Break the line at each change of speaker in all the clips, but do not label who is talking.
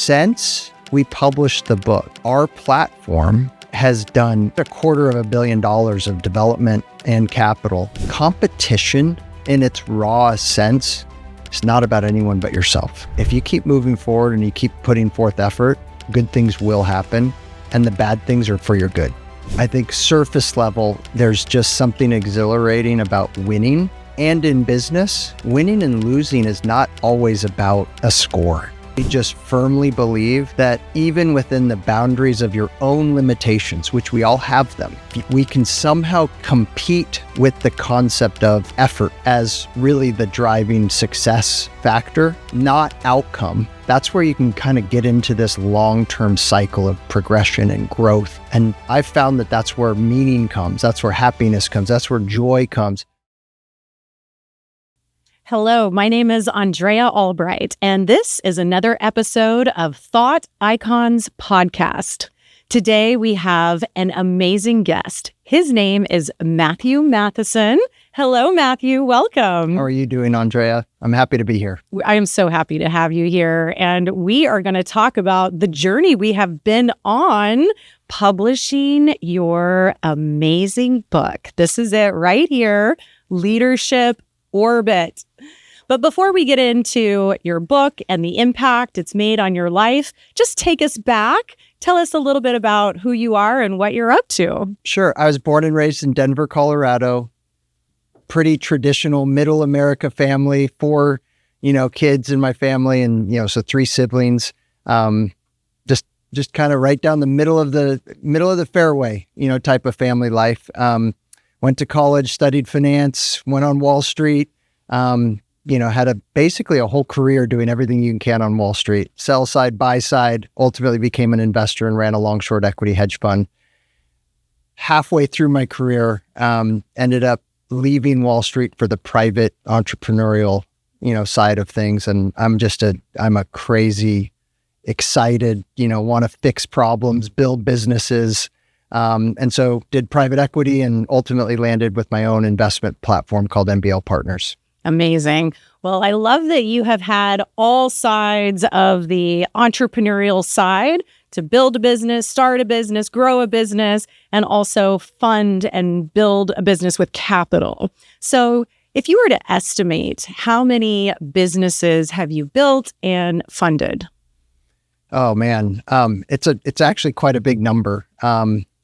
since we published the book, our platform has done $250 million of development and capital. Competition in its raw sense is not about anyone but yourself. If you keep moving forward and you keep putting forth effort, good things will happen, and the bad things are for your good. I think surface level, there's just something exhilarating about winning. And in business, winning and losing is not always about a score. We just firmly believe that even within the boundaries of your own limitations, which we all have them, we can somehow compete with the concept of effort as really the driving success factor, not outcome. That's where you can kind of get into this long-term cycle of progression and growth. And I've found that that's where meaning comes. That's where happiness comes. That's where joy comes.
Hello, my name is Andrea Albright, and this is another episode of Thought Icons Podcast. Today, we have an amazing guest. His name is Matthew Mathison. Hello, Matthew. Welcome.
How are you doing, Andrea? I'm happy to be here.
I am so happy to have you here, and we are going to talk about the journey we have been on publishing your amazing book. This is it right here, Leadership Orbit. But before we get into your book and the impact it's made on your life, just take us back. Tell us a little bit about who you are and what you're up to.
Sure. I was born and raised in Denver, Colorado. Pretty traditional middle America family, 4, kids in my family and, so 3 siblings. Just kind of right down the middle of the fairway, type of family life. Went to college, studied finance, went on Wall Street, had basically a whole career doing everything you can on Wall Street, sell side, buy side, ultimately became an investor and ran a long short equity hedge fund. Halfway through my career, ended up leaving Wall Street for the private entrepreneurial, side of things. And I'm a crazy, excited, want to fix problems, build businesses. And so did private equity and ultimately landed with my own investment platform called MBL Partners.
Amazing. Well, I love that you have had all sides of the entrepreneurial side to build a business, start a business, grow a business, and also fund and build a business with capital. So if you were to estimate, how many businesses have you built and funded?
Oh man, it's actually quite a big number.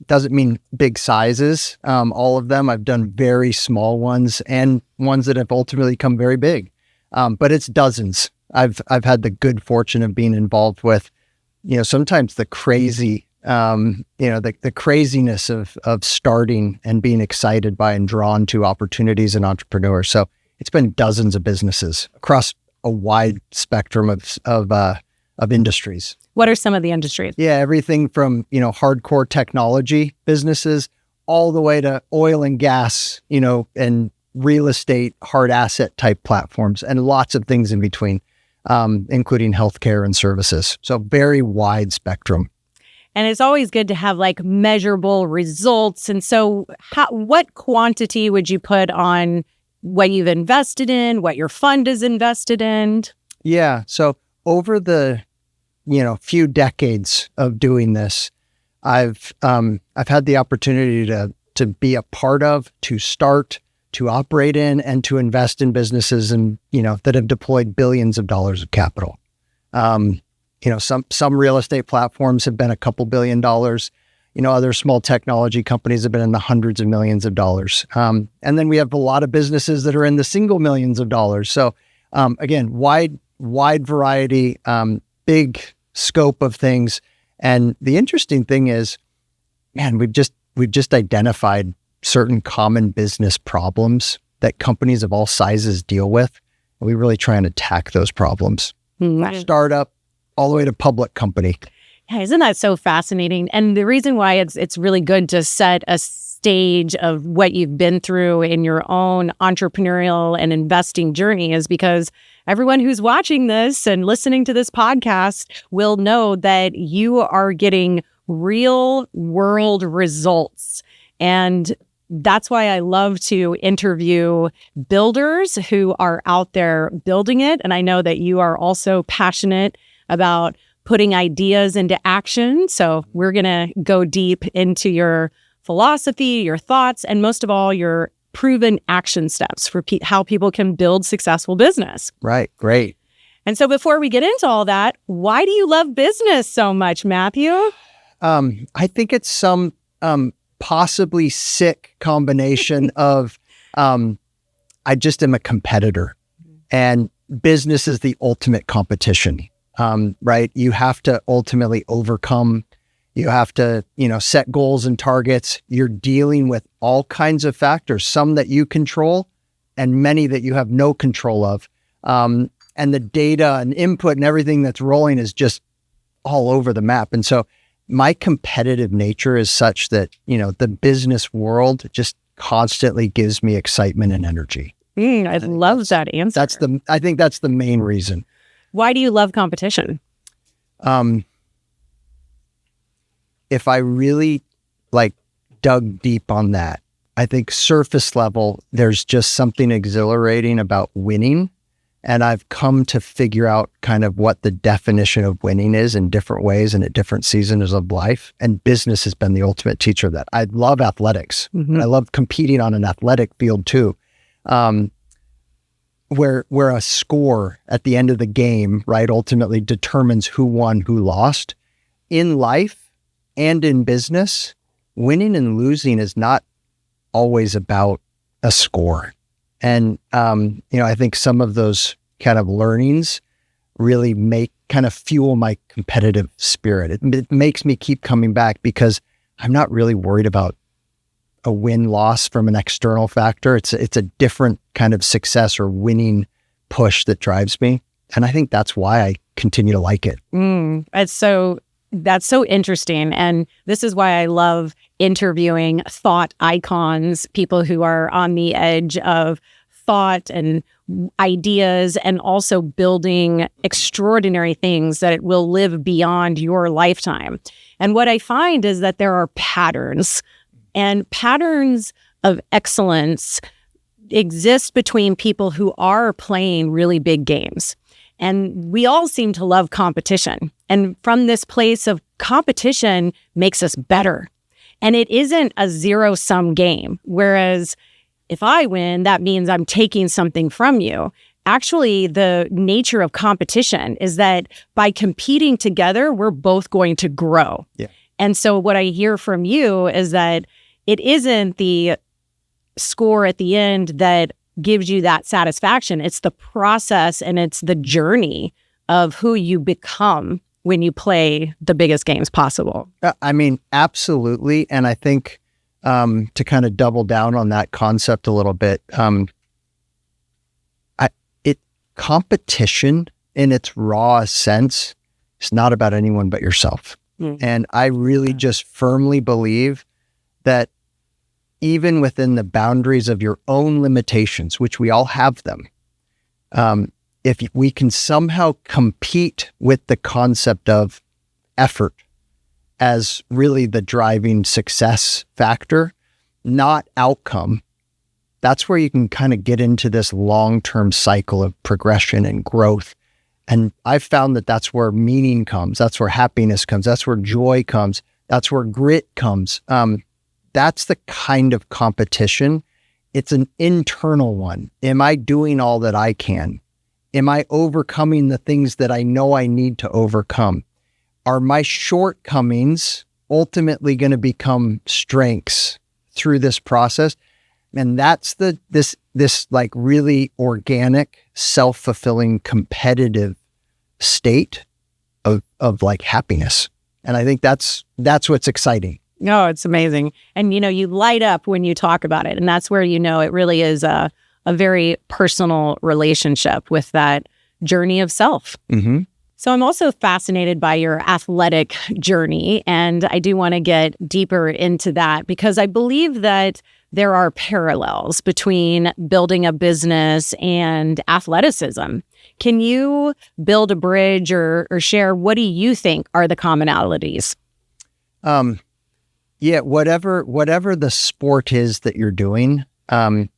Doesn't mean big sizes. All of them, I've done very small ones and ones that have ultimately come very big. But it's dozens. I've had the good fortune of being involved with, sometimes the crazy, the craziness of starting and being excited by and drawn to opportunities and entrepreneurs. So it's been dozens of businesses across a wide spectrum of industries.
What are some of the industries?
Yeah, everything from, hardcore technology businesses all the way to oil and gas, and real estate, hard asset type platforms, and lots of things in between, including healthcare and services. So very wide spectrum.
And it's always good to have measurable results. And so what quantity would you put on what you've invested in, what your fund is invested in?
Yeah. So over the few decades of doing this, I've had the opportunity to be a part of, to start, to operate in, and to invest in businesses and that have deployed billions of dollars of capital. Some real estate platforms have been a couple $1 billion. Other small technology companies have been in the hundreds of millions of dollars. And then we have a lot of businesses that are in the single millions of dollars. So again, wide variety, big scope of things. And the interesting thing is, man, we've just identified certain common business problems that companies of all sizes deal with. And we really try and attack those problems. Startup all the way to public company.
Yeah, isn't that so fascinating? And the reason why it's really good to set a stage of what you've been through in your own entrepreneurial and investing journey is because everyone who's watching this and listening to this podcast will know that you are getting real world results. And that's why I love to interview builders who are out there building it. And I know that you are also passionate about putting ideas into action. So we're going to go deep into your philosophy, your thoughts, and most of all, your proven action steps for how people can build successful business.
Right. Great.
And so before we get into all that, why do you love business so much, Matthew?
I think it's some possibly sick combination of I just am a competitor, and business is the ultimate competition, right? You have to ultimately overcome. You have to, set goals and targets. You're dealing with all kinds of factors, some that you control and many that you have no control of. And the data and input and everything that's rolling is just all over the map. And so my competitive nature is such that, the business world just constantly gives me excitement and energy.
I love that answer.
I think that's the main reason.
Why do you love competition?
If I really dug deep on that, I think surface level, there's just something exhilarating about winning. And I've come to figure out kind of what the definition of winning is in different ways and at different seasons of life. And business has been the ultimate teacher of that. I love athletics. Mm-hmm. I love competing on an athletic field too. Where a score at the end of the game, right, ultimately determines who won, who lost. In life and in business, winning and losing is not always about a score. And, I think some of those kind of learnings really kind of fuel my competitive spirit. It makes me keep coming back because I'm not really worried about a win-loss from an external factor. It's a different kind of success or winning push that drives me. And I think that's why I continue to like it.
That's so interesting. And this is why I love interviewing thought icons, people who are on the edge of thought and ideas, and also building extraordinary things that will live beyond your lifetime. And what I find is that there are patterns, and patterns of excellence exist between people who are playing really big games. And we all seem to love competition. And from this place of competition makes us better. And it isn't a zero-sum game. Whereas if I win, that means I'm taking something from you. Actually, the nature of competition is that by competing together, we're both going to grow.
Yeah.
And so what I hear from you is that it isn't the score at the end that gives you that satisfaction. It's the process and it's the journey of who you become when you play the biggest games possible.
Absolutely. And I think to kind of double down on that concept a little bit, competition in its raw sense is not about anyone but yourself. And I really just firmly believe that even within the boundaries of your own limitations, which we all have them, if we can somehow compete with the concept of effort as really the driving success factor, not outcome, that's where you can kind of get into this long-term cycle of progression and growth. And I've found that that's where meaning comes. That's where happiness comes. That's where joy comes. That's where grit comes. That's the kind of competition. It's an internal one. Am I doing all that I can? Am I overcoming the things that I know I need to overcome? Are my shortcomings ultimately going to become strengths through this process? And that's this like really organic, self-fulfilling, competitive state of like happiness. And I think that's what's exciting.
No, it's amazing. And, you light up when you talk about it. And that's where, it really is a very personal relationship with that journey of self.
Mm-hmm.
So I'm also fascinated by your athletic journey. And I do want to get deeper into that because I believe that there are parallels between building a business and athleticism. Can you build a bridge or share what do you think are the commonalities?
Yeah, whatever the sport is that you're doing, in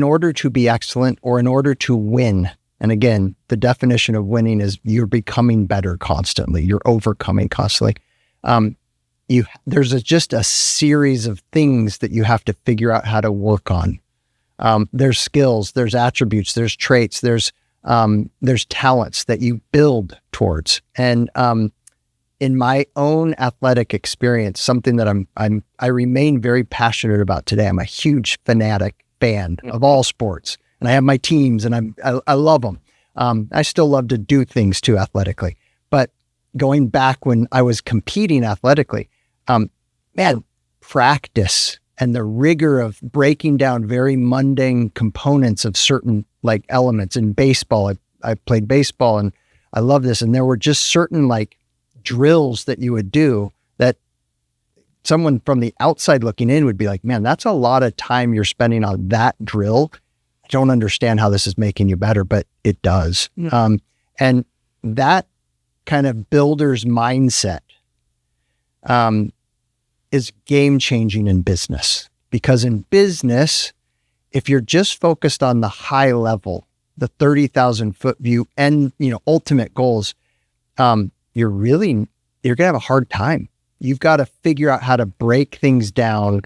order to be excellent or in order to win, And again, the definition of winning is you're becoming better constantly. You're overcoming constantly. There's just a series of things that you have to figure out how to work on. There's skills, there's attributes, there's traits, there's talents that you build towards. And in my own athletic experience, something that I remain very passionate about today. I'm a huge fanatic fan of all sports, and I have my teams, and I love them. I still love to do things too athletically, but going back when I was competing athletically, practice and the rigor of breaking down very mundane components of certain like elements in baseball. I played baseball and I love this. And there were just certain like drills that you would do that someone from the outside looking in would be like, man, that's a lot of time you're spending on that drill. I don't understand how this is making you better, but it does. Mm-hmm. And that kind of builder's mindset is game changing in business, because in business, if you're just focused on the high level, the 30,000 foot view and, ultimate goals, you're going to have a hard time. You've got to figure out how to break things down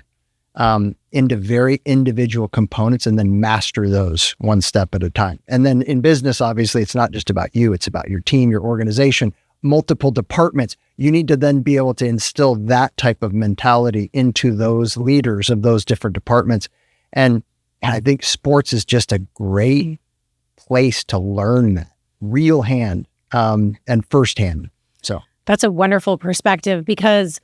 into very individual components and then master those one step at a time. And then in business, obviously, it's not just about you, it's about your team, your organization, multiple departments. You need to then be able to instill that type of mentality into those leaders of those different departments. And I think sports is just a great place to learn that real hand and firsthand. So
that's a wonderful perspective, because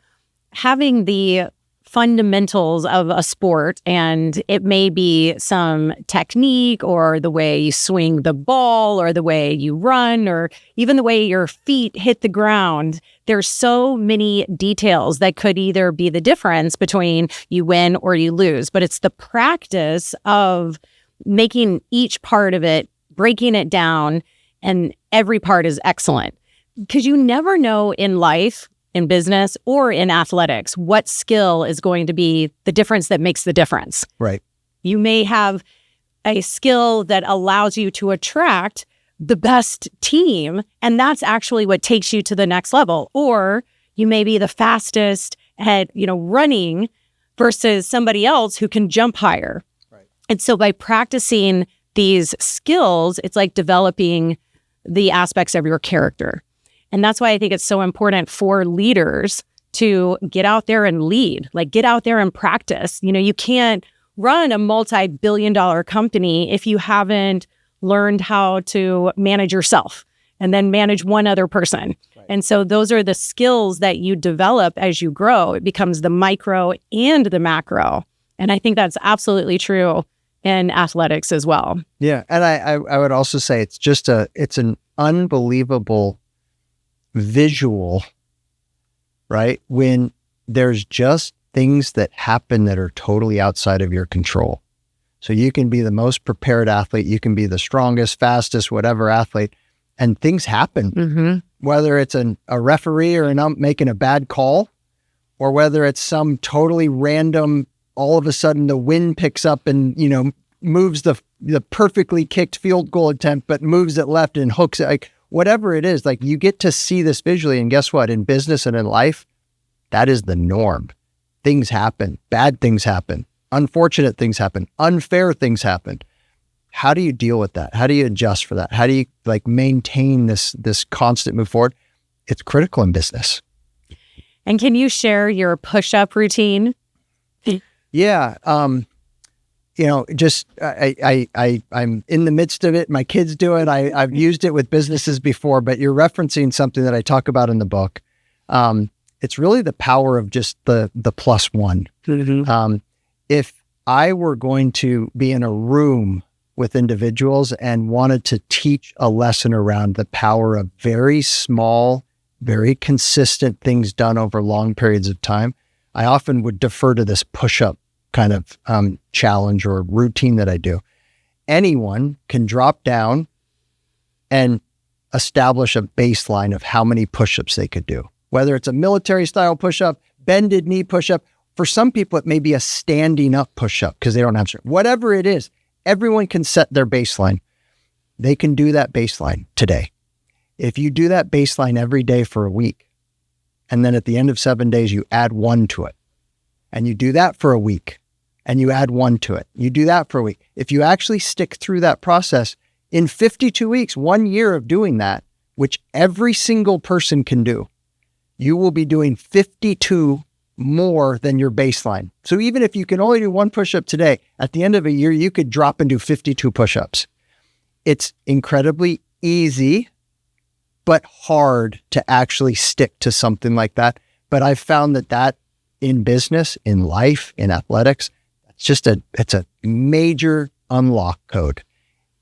having the fundamentals of a sport, and it may be some technique or the way you swing the ball or the way you run or even the way your feet hit the ground. There's so many details that could either be the difference between you win or you lose, but it's the practice of making each part of it, breaking it down, and every part is excellent. Because you never know in life, in business, or in athletics, what skill is going to be the difference that makes the difference.
Right.
You may have a skill that allows you to attract the best team, and that's actually what takes you to the next level. Or you may be the fastest at, running versus somebody else who can jump higher.
Right.
And so by practicing these skills, it's like developing the aspects of your character. And that's why I think it's so important for leaders to get out there and lead, like get out there and practice. You can't run a multi-billion-dollar company if you haven't learned how to manage yourself and then manage one other person. Right. And so those are the skills that you develop as you grow. It becomes the micro and the macro. And I think that's absolutely true in athletics as well.
Yeah. And I would also say it's an unbelievable visual, right? When there's just things that happen that are totally outside of your control. So you can be the most prepared athlete, you can be the strongest, fastest, whatever athlete, and things happen. Mm-hmm. Whether it's a referee or an ump making a bad call, or whether it's some totally random, all of a sudden the wind picks up and, moves the perfectly kicked field goal attempt, but moves it left and hooks it. Like, whatever it is, like you get to see this visually. And guess what? In business and in life, that is the norm. Things happen. Bad things happen. Unfortunate things happen. Unfair things happen. How do you deal with that? How do you adjust for that? How do you maintain this constant move forward? It's critical in business.
And can you share your push-up routine?
Yeah. I'm in the midst of it. My kids do it. I've used it with businesses before, but you're referencing something that I talk about in the book. It's really the power of just the plus one. Mm-hmm. If I were going to be in a room with individuals and wanted to teach a lesson around the power of very small, very consistent things done over long periods of time, I often would defer to this push-up kind of challenge or routine that I do. Anyone can drop down and establish a baseline of how many push-ups they could do. Whether it's a military style push-up, bended knee push-up, for some people it may be a standing up push-up because they don't have strength. Whatever it is, everyone can set their baseline. they can do that baseline today. If you do that baseline every day for a week, and then at the end of 7 days, you add 1 to it, and you do that for a week, and you add 1 to it, you do that for a week. If you actually stick through that process in 52 weeks, 1 year of doing that, which every single person can do, you will be doing 52 more than your baseline. So even if you can only do 1 push-up today, at the end of a year, you could drop and do 52 push-ups. It's incredibly easy, but hard to actually stick to something like that. But I've found that in business, in life, in athletics, it's a major unlock code.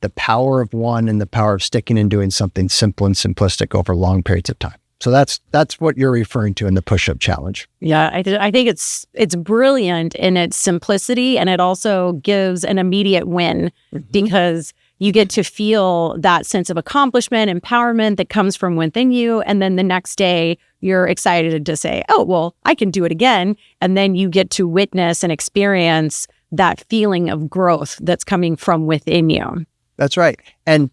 The power of 1 and the power of sticking and doing something simple and simplistic over long periods of time. So that's what you're referring to in the push-up challenge.
Yeah, I think it's brilliant in its simplicity, and it also gives an immediate win because you get to feel that sense of accomplishment, empowerment that comes from within you. And then the next day, you're excited to say, oh, well, I can do it again. And then you get to witness and experience that feeling of growth that's coming from within you.
That's right. And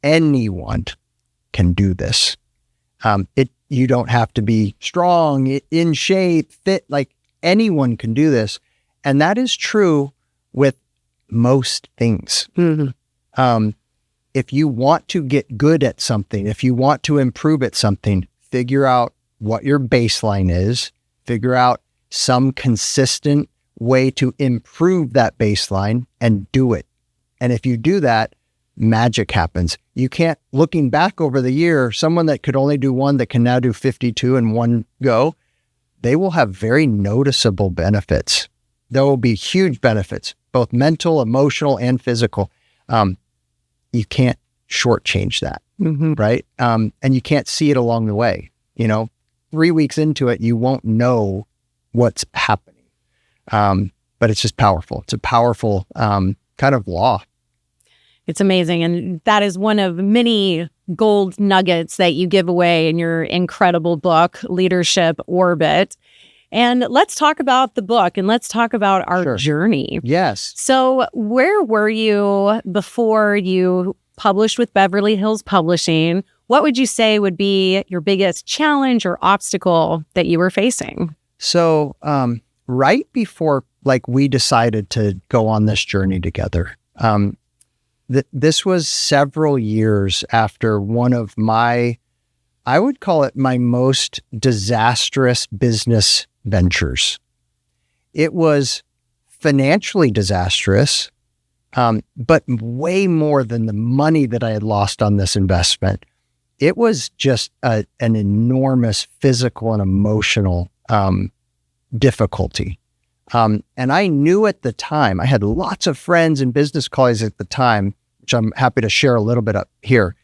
anyone can do this. You don't have to be strong, in shape, fit, like anyone can do this. And that is true with most things. If you want to get good at something, if you want to improve at something, figure out what your baseline is, figure out some consistent way to improve that baseline and do it. And if you do that, magic happens. You can't, looking back over the year, someone that could only do 1 that can now do 52 in one go, they will have very noticeable benefits. There will be huge benefits, both mental, emotional, and physical. You can't shortchange that, right? And you can't see it along the way. 3 weeks into it, you won't know what's happening. But it's just powerful. It's a powerful kind of law.
It's amazing. And that is one of many gold nuggets that you give away in your incredible book, Leadership Orbit. And let's talk about the book and let's talk about our journey.
Yes.
So where were you before you published with Beverly Hills Publishing? What would you say would be your biggest challenge or obstacle that you were facing?
So right before we decided to go on this journey together, this was several years after one of my, I would call it my most disastrous business ventures. It was financially disastrous, but way more than the money that I had lost on this investment. It was just an enormous physical and emotional difficulty. And I knew at the time, I had lots of friends and business colleagues at the time, which I'm happy to share a little bit up here.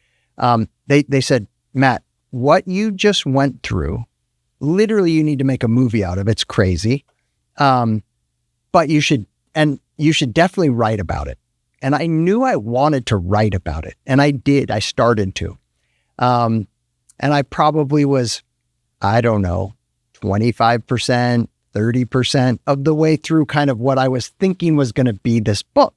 They said, Matt, what you just went through, literally you need to make a movie out of. It's crazy. But you should definitely write about it. And I knew I wanted to write about it. And I did. I started to. And I probably was, 25%, 30% of the way through kind of what I was thinking was going to be this book.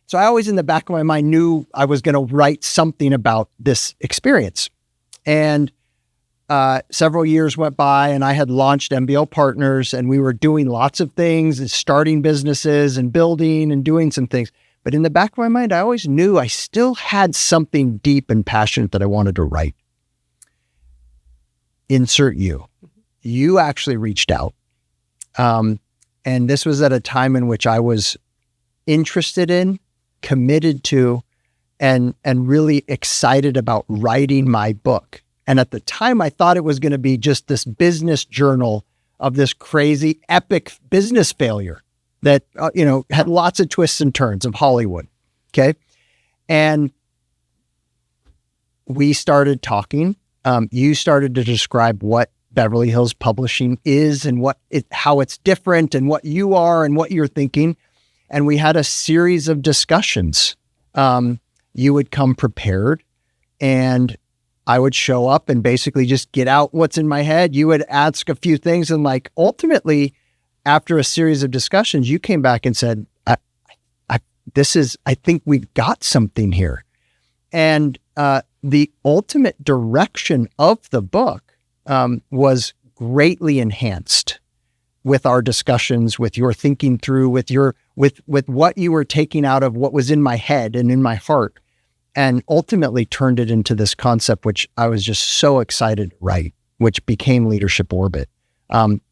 So I always in the back of my mind knew I was going to write something about this experience. And several years went by and I had launched MBL Partners and we were doing lots of things and starting businesses and building and doing some things. But in the back of my mind, I always knew I still had something deep and passionate that I wanted to write. Insert you. You actually reached out. And this was at a time in which I was interested in, committed to, and really excited about writing my book. And at the time, I thought it was going to be just this business journal of this crazy, epic business failure that, had lots of twists and turns of Hollywood. Okay. And we started talking. You started to describe what Beverly Hills Publishing is and how it's different and what you are and what you're thinking. And we had a series of discussions. You would come prepared and I would show up and basically just get out what's in my head. You would ask a few things. And ultimately, after a series of discussions, you came back and said, I think we've got something here. And the ultimate direction of the book was greatly enhanced with our discussions, with your thinking through, with what you were taking out of what was in my head and in my heart, and ultimately turned it into this concept, which I was just so excited to write, which became Leadership Orbit.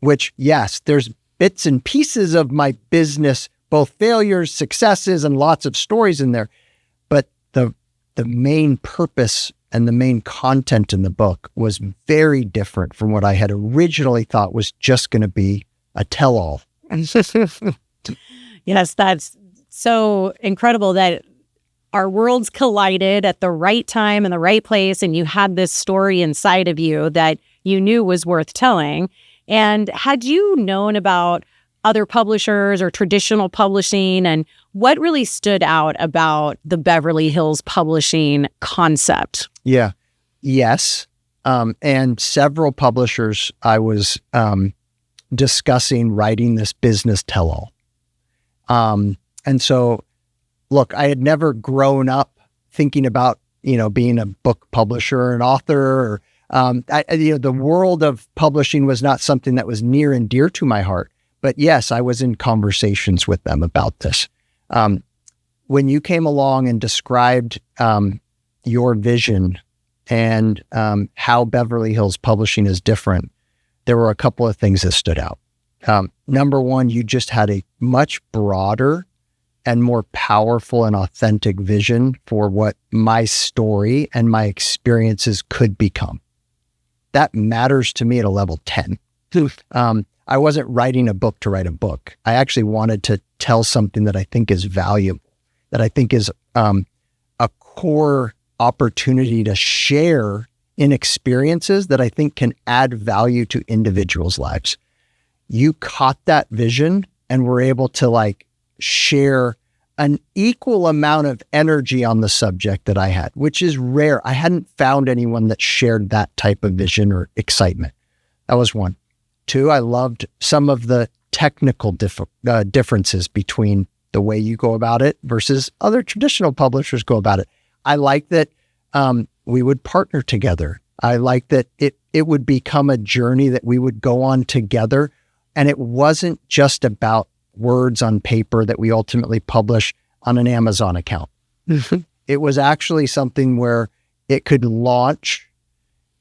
Which, yes, there's bits and pieces of my business, both failures, successes, and lots of stories in there. But the main purpose and the main content in the book was very different from what I had originally thought was just going to be a tell-all.
Yes, that's so incredible that our worlds collided at the right time and the right place, and you had this story inside of you that you knew was worth telling. And had you known about other publishers or traditional publishing, and what really stood out about the Beverly Hills publishing concept?
Yeah. Yes. And several publishers I was discussing writing this business tell-all. And so, look, I had never grown up thinking about, being a book publisher or an author, or, the world of publishing was not something that was near and dear to my heart. But yes, I was in conversations with them about this. When you came along and described your vision and how Beverly Hills Publishing is different, there were a couple of things that stood out. Number one, you just had a much broader and more powerful and authentic vision for what my story and my experiences could become. That matters to me at a level 10. I wasn't writing a book to write a book. I actually wanted to tell something that I think is valuable, that I think is a core opportunity to share in experiences that I think can add value to individuals' lives. You caught that vision and were able to share an equal amount of energy on the subject that I had, which is rare. I hadn't found anyone that shared that type of vision or excitement. That was one. Two, I loved some of the technical differences between the way you go about it versus other traditional publishers go about it. I like that we would partner together. I like that it would become a journey that we would go on together. And it wasn't just about words on paper that we ultimately publish on an Amazon account. It was actually something where it could launch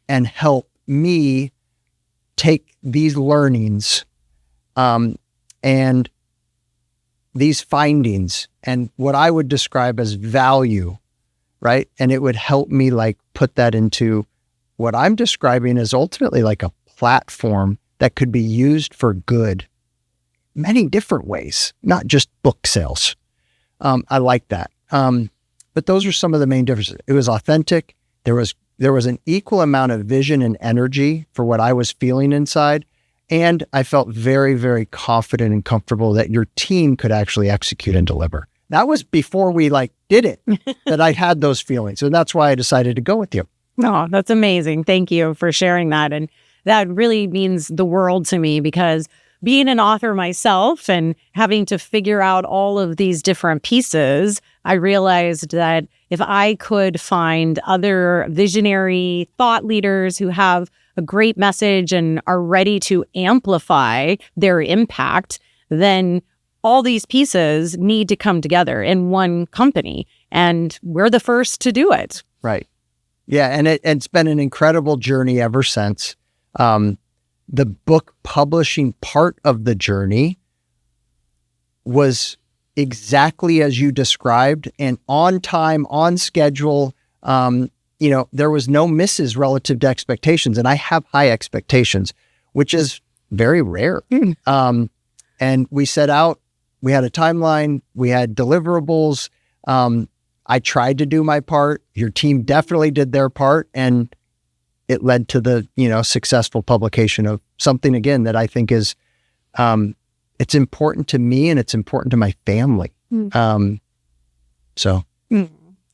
and help me take these learnings and these findings and what I would describe as value, right? And it would help me put that into what I'm describing as ultimately a platform that could be used for good many different ways, not just book sales. I like that. But those are some of the main differences. It was authentic. There was an equal amount of vision and energy for what I was feeling inside. And I felt very, very confident and comfortable that your team could actually execute and deliver. That was before we did it, that I had those feelings. And that's why I decided to go with you.
No, that's amazing. Thank you for sharing that. And that really means the world to me, because being an author myself and having to figure out all of these different pieces, I realized that if I could find other visionary thought leaders who have a great message and are ready to amplify their impact, then all these pieces need to come together in one company. And we're the first to do it.
Right. Yeah. And it's been an incredible journey ever since. The book publishing part of the journey was exactly as you described, and on time, on schedule. There was no misses relative to expectations, and I have high expectations, which is very rare. And we set out, we had a timeline, we had deliverables. I tried to do my part. Your team definitely did their part, and it led to the, successful publication of something, again, that I think is, it's important to me and it's important to my family.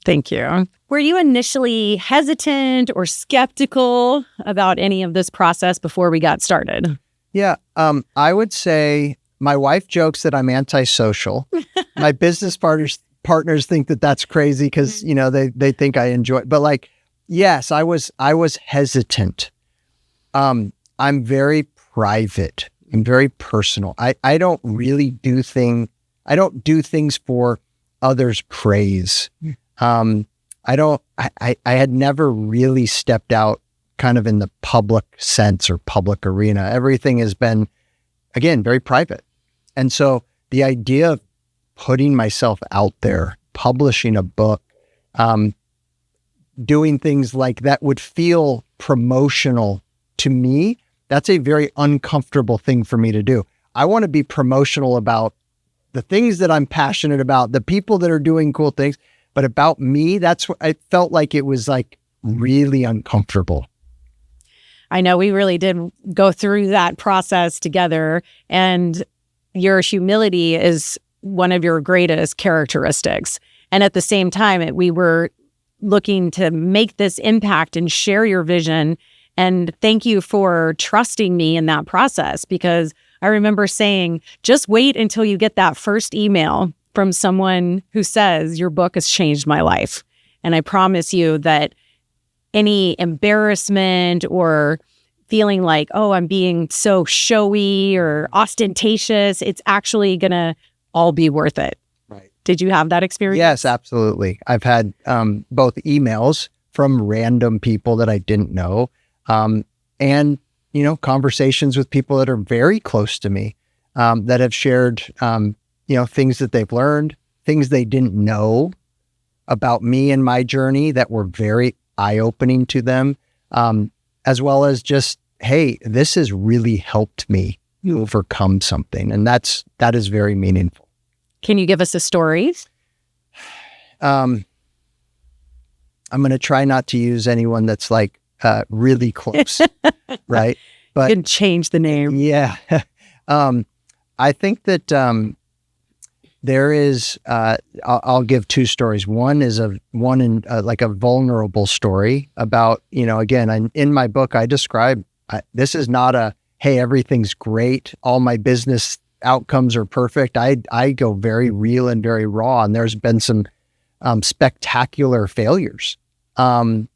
Thank you. Were you initially hesitant or skeptical about any of this process before we got started?
Yeah. I would say my wife jokes that I'm antisocial. My business partners partners think that that's crazy because, they think I enjoy it. But like, yes, I was hesitant. I'm very private. I'm very personal. I don't really do things for others' praise. I had never really stepped out kind of in the public sense or public arena. Everything has been, again, very private. And so the idea of putting myself out there, publishing a book, doing things like that would feel promotional to me. That's a very uncomfortable thing for me to do. I want to be promotional about the things that I'm passionate about, the people that are doing cool things, but about me, that's what I felt like it was like really uncomfortable.
I know we really did go through that process together, and your humility is one of your greatest characteristics. And at the same time, we were looking to make this impact and share your vision. And thank you for trusting me in that process, because I remember saying, just wait until you get that first email from someone who says your book has changed my life. And I promise you that any embarrassment or feeling like, oh, I'm being so showy or ostentatious, it's actually going to all be worth it.
Right.
Did you have that experience?
Yes, absolutely. I've had both emails from random people that I didn't know, and, conversations with people that are very close to me, that have shared, things that they've learned, things they didn't know about me and my journey that were very eye-opening to them, as well as just, hey, this has really helped me overcome something. And that is very meaningful.
Can you give us a story?
I'm going to try not to use anyone that's like really close, right?
But you can change the name.
Yeah. I think that there is, I'll give two stories. One is like a vulnerable story about, again, in my book, I describe, this is not a, hey, everything's great, all my business outcomes are perfect. I go very real and very raw, and there's been some spectacular failures. And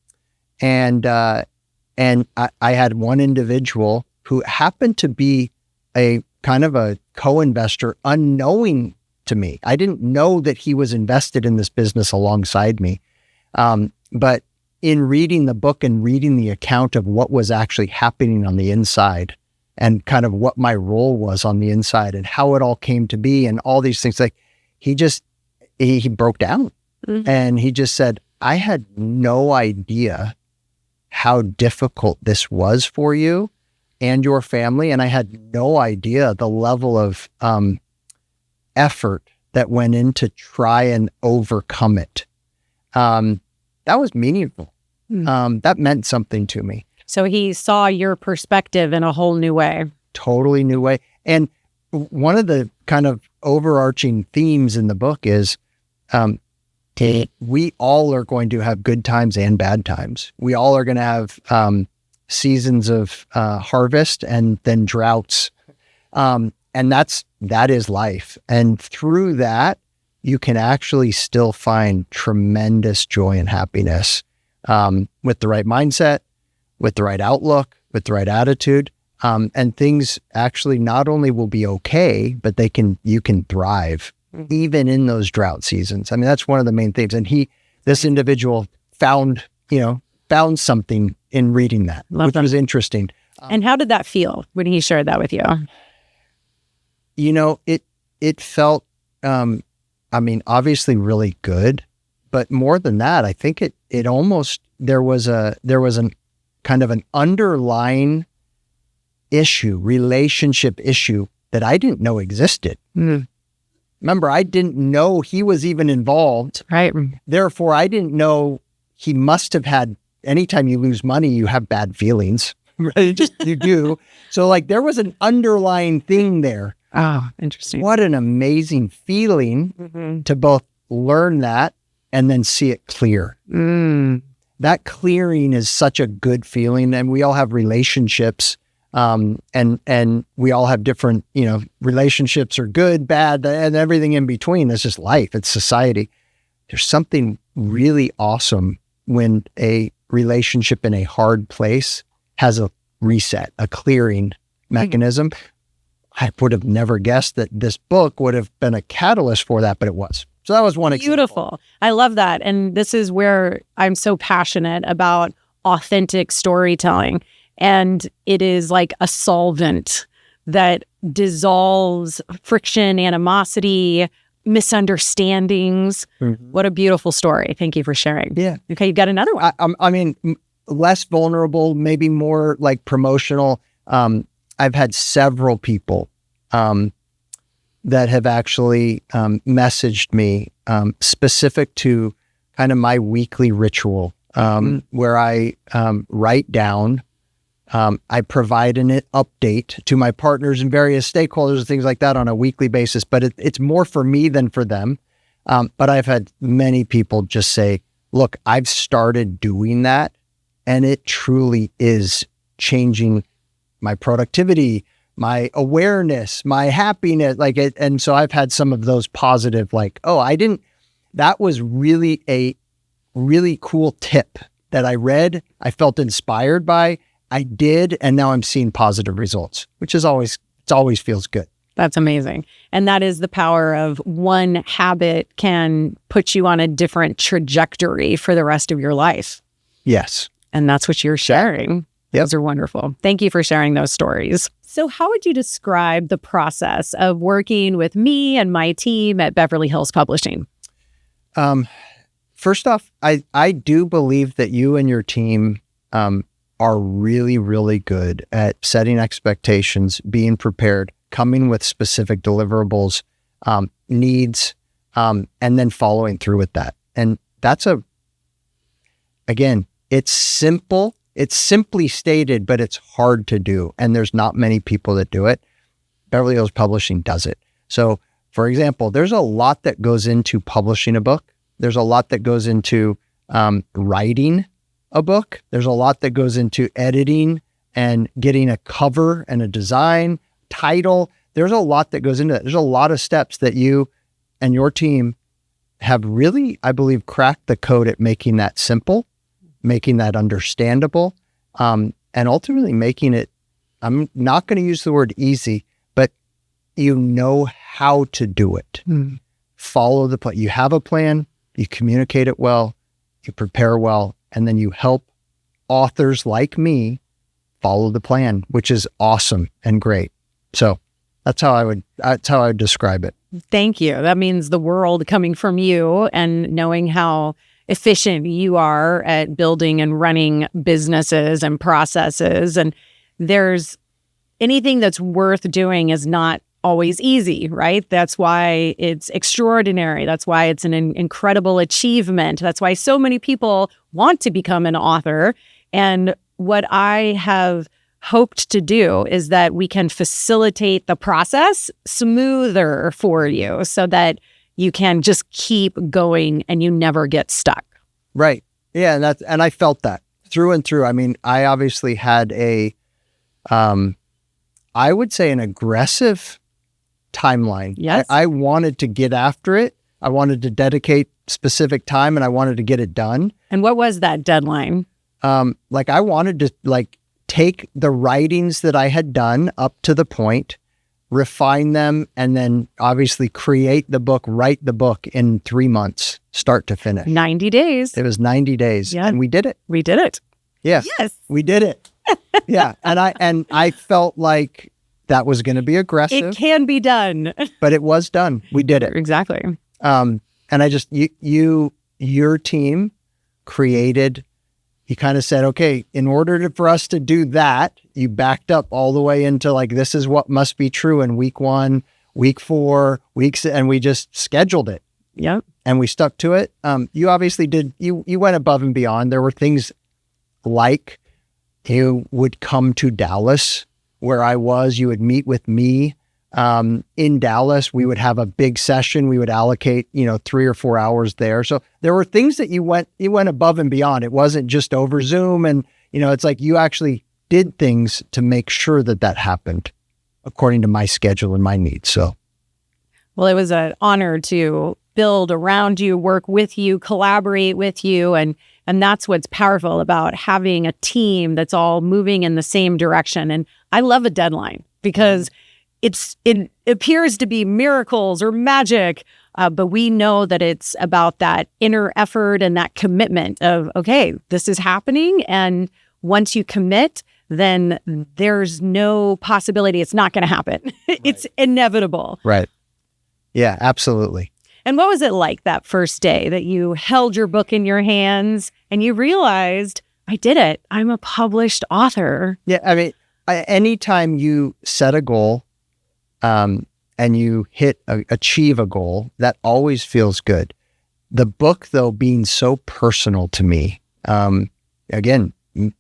I had one individual who happened to be a kind of a co-investor unknowing to me. I didn't know that he was invested in this business alongside me. But in reading the book and reading the account of what was actually happening on the inside and kind of what my role was on the inside and how it all came to be and all these things, like he broke down. Mm-hmm. And he just said, I had no idea how difficult this was for you and your family. And I had no idea the level of effort that went in to try and overcome it. That was meaningful. Mm. That meant something to me.
So he saw your perspective in a whole new way.
Totally new way. And one of the kind of overarching themes in the book is we all are going to have good times and bad times. We all are going to have seasons of harvest and then droughts. And that is life. And through that, you can actually still find tremendous joy and happiness with the right mindset, with the right outlook, with the right attitude. And things actually not only will be okay, but you can thrive even in those drought seasons. I mean, that's one of the main things. And this individual found something in reading that, which was interesting.
And how did that feel when he shared that with you?
It felt, obviously really good, but more than that, I think it almost, there was an kind of an underlying relationship issue that I didn't know existed. Mm. Remember, I didn't know he was even involved.
Right.
Therefore, I didn't know he must have had, anytime you lose money, you have bad feelings, right? You do. So like there was an underlying thing there.
Oh, interesting.
What an amazing feeling to both learn that and then see it clear. Mm. That clearing is such a good feeling. And we all have relationships And we all have different, relationships are good, bad, and everything in between. It's just life. It's society. There's something really awesome when a relationship in a hard place has a reset, a clearing mechanism. I would have never guessed that this book would have been a catalyst for that, but it was. So that was one example.
Beautiful. I love that. And this is where I'm so passionate about authentic storytelling. And it is like a solvent that dissolves friction, animosity, misunderstandings. What a beautiful story. Thank you for sharing.
Yeah.
Okay, you got another one.
I mean, less vulnerable, maybe more like promotional. I've had several people that have actually messaged me specific to kind of my weekly ritual where I write down, I provide an update to my partners and various stakeholders and things like that on a weekly basis, but it's more for me than for them. But I've had many people just say, look, I've started doing that and it truly is changing my productivity, my awareness, my happiness, like it. And so I've had some of those positive, like, that was really a really cool tip that I read. I felt inspired by, I did, and now I'm seeing positive results, which is always feels good.
That's amazing. And that is the power of one habit can put you on a different trajectory for the rest of your life.
Yes.
And that's what you're sharing.
Yep.
Those are wonderful. Thank you for sharing those stories. So how would you describe the process of working with me and my team at Beverly Hills Publishing?
First off, I do believe that you and your team are really, really good at setting expectations, being prepared, coming with specific deliverables, needs, and then following through with that. And that's again, it's simple. It's simply stated, but it's hard to do. And there's not many people that do it. Beverly Hills Publishing does it. So, for example, there's a lot that goes into publishing a book. There's a lot that goes into writing a book. There's a lot that goes into editing and getting a cover and a design, title. There's a lot that goes into that. There's a lot of steps that you and your team have really, I believe, cracked the code at making that simple, making that understandable, and ultimately making it, I'm not going to use the word easy, but you know how to do it. Follow the plan. You have a plan, you communicate it well, you prepare well, and then you help authors like me follow the plan, which is awesome and great. So that's how I would describe it.
Thank you. That means the world coming from you and knowing how efficient you are at building and running businesses and processes. And there's anything that's worth doing is not always easy, right? That's why it's extraordinary. That's why it's an incredible achievement. That's why so many people want to become an author. And what I have hoped to do is that we can facilitate the process smoother for you so that you can just keep going and you never get stuck.
Right. Yeah. And I felt that through and through. I mean, I obviously had I would say an aggressive timeline.
Yes.
I wanted to get after it. I wanted to dedicate specific time and I wanted to get it done.
And what was that deadline?
I wanted to take the writings that I had done up to the point, refine them, and then obviously create the book, write the book in 3 months, start to finish.
90 days.
It was 90 days.
Yeah.
And we did it.
We did it.
Yes. We did it. Yeah. And I felt like that was going to be aggressive.
It can be done.
But it was done. We did it.
Exactly.
And I just, your team created, you kind of said, okay, in order for us to do that, you backed up all the way into this is what must be true in week 1, week 4, weeks, and we just scheduled it.
Yep.
And we stuck to it. You obviously did, you went above and beyond. There were things like you would come to Dallas where I was, you would meet with me in Dallas. We would have a big session. We would allocate, 3 or 4 hours there. So there were things that you went above and beyond. It wasn't just over Zoom. And, it's like you actually did things to make sure that that happened according to my schedule and my needs. So,
well, it was an honor to build around you, work with you, collaborate with you. And that's what's powerful about having a team that's all moving in the same direction. And I love a deadline because it appears to be miracles or magic, but we know that it's about that inner effort and that commitment of, okay, this is happening. And once you commit, then there's no possibility it's not going to happen. Right. It's inevitable.
Right. Yeah, absolutely.
And what was it like that first day that you held your book in your hands and you realized, I did it. I'm a published author.
Yeah. I mean, anytime you set a goal and you achieve a goal, that always feels good. The book, though, being so personal to me, again,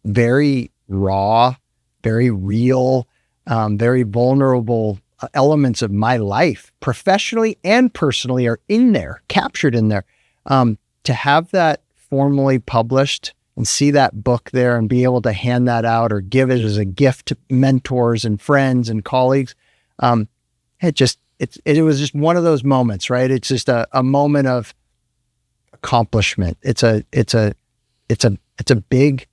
very raw, very real, very vulnerable elements of my life, professionally and personally, are in there, captured in there. To have that formally published and see that book there and be able to hand that out or give it as a gift to mentors and friends and colleagues, it was just one of those moments, right? It's just a moment of accomplishment. It's a big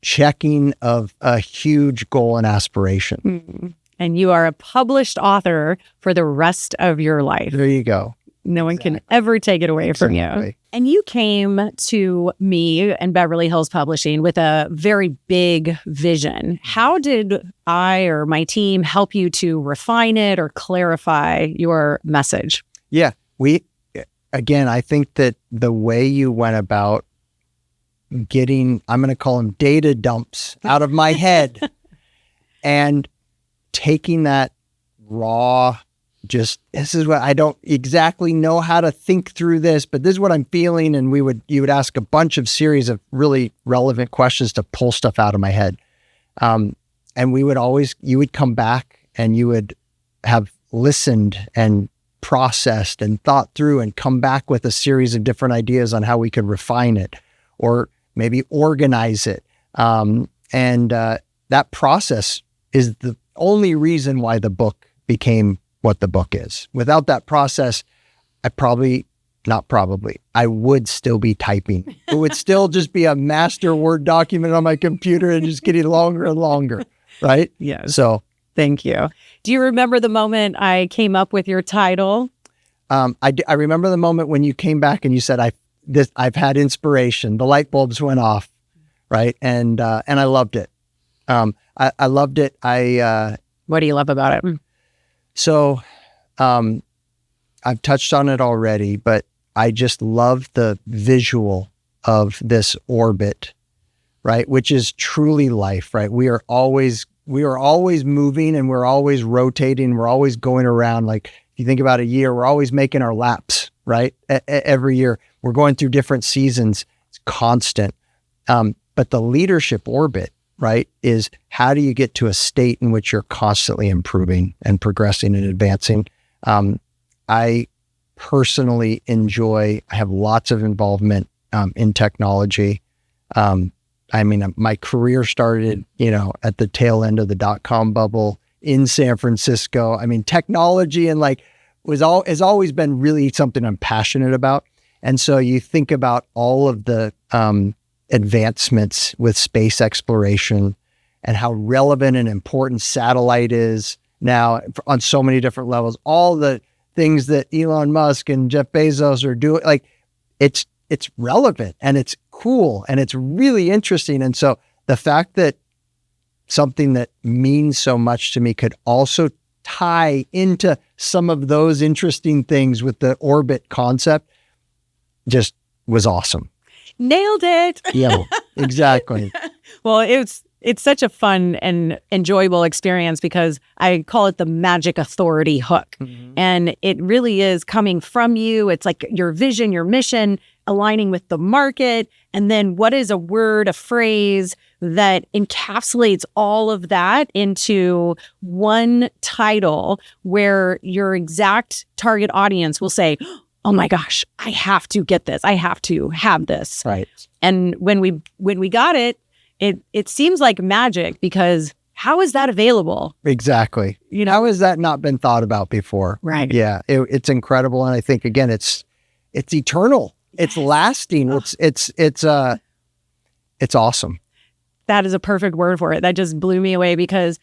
checking of a huge goal and aspiration.
Mm-hmm. And you are a published author for the rest of your life.
There you go.
No one can ever take it away from you. And you came to me and Beverly Hills Publishing with a very big vision. How did I or my team help you to refine it or clarify your message?
Yeah, I think that the way you went about getting, I'm going to call them data dumps out of my head and taking that raw, this is what I don't exactly know how to think through this, but this is what I'm feeling. And you would ask a bunch of series of really relevant questions to pull stuff out of my head. And you would come back and you would have listened and processed and thought through and come back with a series of different ideas on how we could refine it or maybe organize it. That process is the only reason why the book became what the book is. Without that process, I would still be typing. It would still just be a master Word document on my computer and just getting longer and longer, right?
Yes.
So
thank you. Do you remember the moment I came up with your title?
I remember the moment when you came back and you said, I've had inspiration. The light bulbs went off, right? And I loved it. I loved it.
What do you love about it?
So, I've touched on it already, but I just love the visual of this orbit, right? Which is truly life, right? We are always moving and we're always rotating. We're always going around. Like if you think about a year, we're always making our laps, right? Every year we're going through different seasons. It's constant. But the leadership orbit, right, is how do you get to a state in which you're constantly improving and progressing and advancing? I personally I have lots of involvement in technology. My career started, at the tail end of the dot-com bubble in San Francisco. Technology and has always been really something I'm passionate about. And so you think about all of the advancements with space exploration and how relevant and important satellite is now on so many different levels, all the things that Elon Musk and Jeff Bezos are doing, it's relevant and it's cool and it's really interesting. And so the fact that something that means so much to me could also tie into some of those interesting things with the orbit concept just was awesome.
Nailed it.
Yeah, exactly.
Well, it's such a fun and enjoyable experience because I call it the magic authority hook. Mm-hmm. And it really is coming from you. It's like your vision, your mission, aligning with the market. And then what is a word, a phrase that encapsulates all of that into one title where your exact target audience will say, oh my gosh, I have to get this. I have to have this.
Right.
And when we got it, it seems like magic, because how is that available?
Exactly. How has that not been thought about before?
Right.
Yeah, it's incredible. And I think, again, it's eternal. It's lasting. It's awesome.
That is a perfect word for it. That just blew me away, because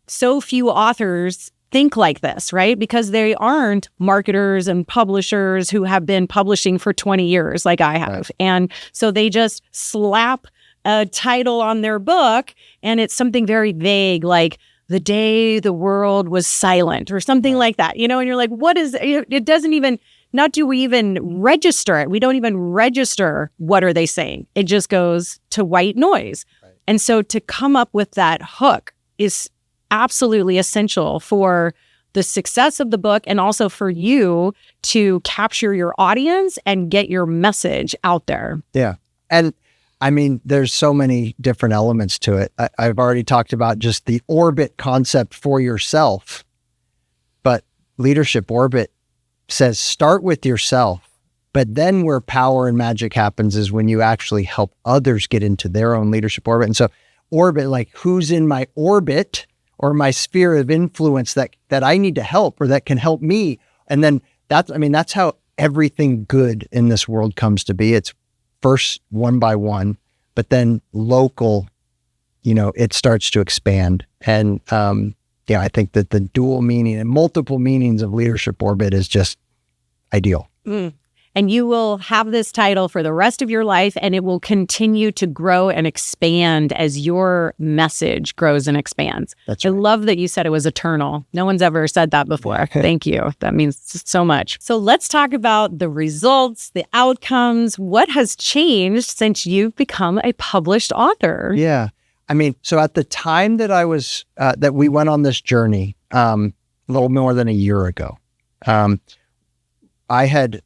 so few authors think like this, right? Because they aren't marketers and publishers who have been publishing for 20 years like I have.
Right.
And so they just slap a title on their book, and it's something very vague, like The Day the World Was Silent or something like that, and you're like, what is it? It doesn't even, not do we even register it. We don't even register what are they saying. It just goes to white noise. Right. And so to come up with that hook is absolutely essential for the success of the book, and also for you to capture your audience and get your message out there.
Yeah. And I mean, there's so many different elements to it. I've already talked about just the orbit concept for yourself, but Leadership Orbit says start with yourself, but then where power and magic happens is when you actually help others get into their own leadership orbit. And so orbit, like who's in my orbit or my sphere of influence that I need to help or that can help me. And then that's how everything good in this world comes to be. It's first one by one, but then local, it starts to expand. And I think that the dual meaning and multiple meanings of Leadership Orbit is just ideal.
And you will have this title for the rest of your life, and it will continue to grow and expand as your message grows and expands.
That's right.
I love that you said it was eternal. No one's ever said that before. Thank you. That means so much. So let's talk about the results, the outcomes. What has changed since you've become a published author?
Yeah. I mean, so at the time that I was, that we went on this journey, a little more than a year ago, I had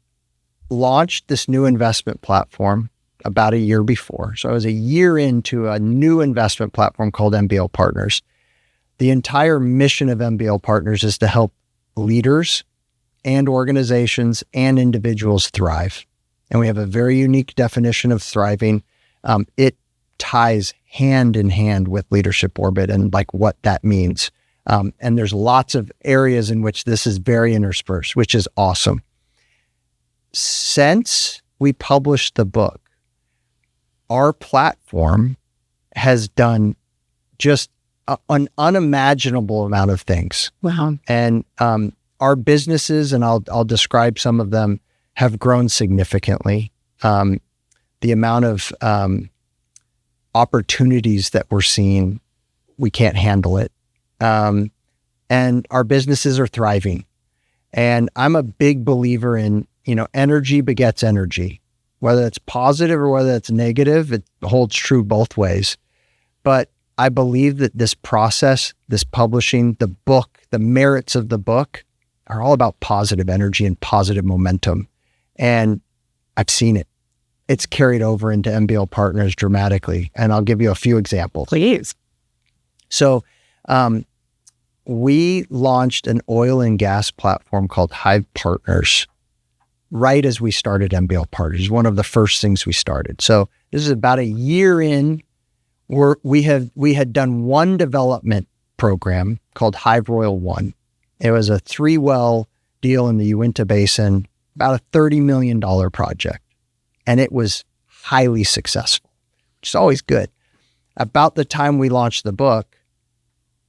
launched this new investment platform about a year before. So I was a year into a new investment platform called MBL Partners. The entire mission of MBL Partners is to help leaders and organizations and individuals thrive. And we have a very unique definition of thriving. It ties hand in hand with Leadership Orbit and like what that means. And there's lots of areas in which this is very interspersed, which is awesome. Since we published the book, our platform has done just an unimaginable amount of things.
Wow.
And our businesses, and I'll describe some of them, have grown significantly. The amount of opportunities that we're seeing, we can't handle it. And our businesses are thriving. And I'm a big believer in, energy begets energy, whether it's positive or whether it's negative. It holds true both ways. But I believe that this process, this publishing, the book, the merits of the book are all about positive energy and positive momentum. And I've seen it. It's carried over into MBL Partners dramatically. And I'll give you a few examples.
Please.
So we launched an oil and gas platform called Hive Partners right as we started MBL Partners, one of the first things we started. So this is about a year in where we had done one development program called Hive Royal 1. It was a 3-well deal in the Uinta Basin, about a $30 million project. And it was highly successful, which is always good. About the time we launched the book,